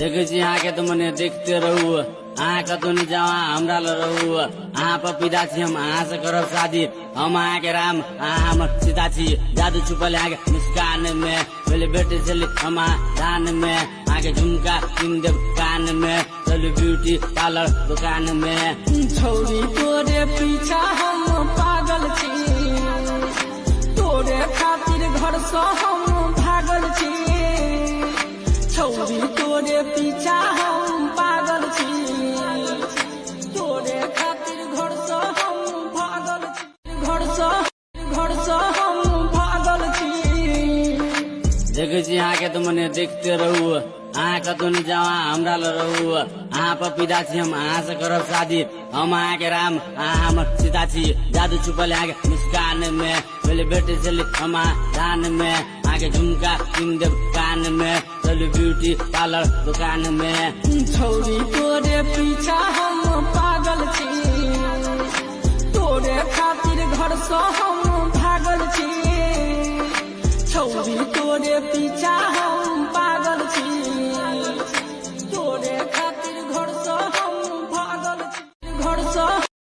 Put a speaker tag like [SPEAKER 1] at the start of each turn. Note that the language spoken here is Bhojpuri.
[SPEAKER 1] देखी यहाँ के तुमने देखते रहू अहाँ कतौ नहीं जावा हमरा ल रहू अहाँ पपीता छी हम अहाँ से करब शादी हम अहाँ के राम अहाँ हमर सीता छी जादू छुपल अहाँ के मुस्कान में पहले बेटे चली हम दान में अहाँ के झुमका किन देब कान में चलू ब्यूटी पार्लर दुकान में
[SPEAKER 2] छोरी तोरे पीछा हम पागल छी तोरे खातिर घर से हम भागल छी छोरी तोरे पीछा हम पागल छी तोरे खातिर घर से हम भागल छी घर से हम भागल छी
[SPEAKER 1] देखी यहाँ के तुमने देखते रहू अहाँ कतौ नहीं जावा हमरा ल रहू अहाँ पपीता छी हम अहाँ से करब शादी हम अहाँ के राम अहाँ हमर सीता छी जादू छुपल अहाँ के मुस्कान में पहले बेटे चली हम दान में अहाँ के झुमका किन देब कान में चलू ब्यूटी पार्लर दुकान में
[SPEAKER 2] छोरी तोरे पीछा हम पागल छी तोरे खातिर घर से हम भागल छी छोरी तोरे पीछा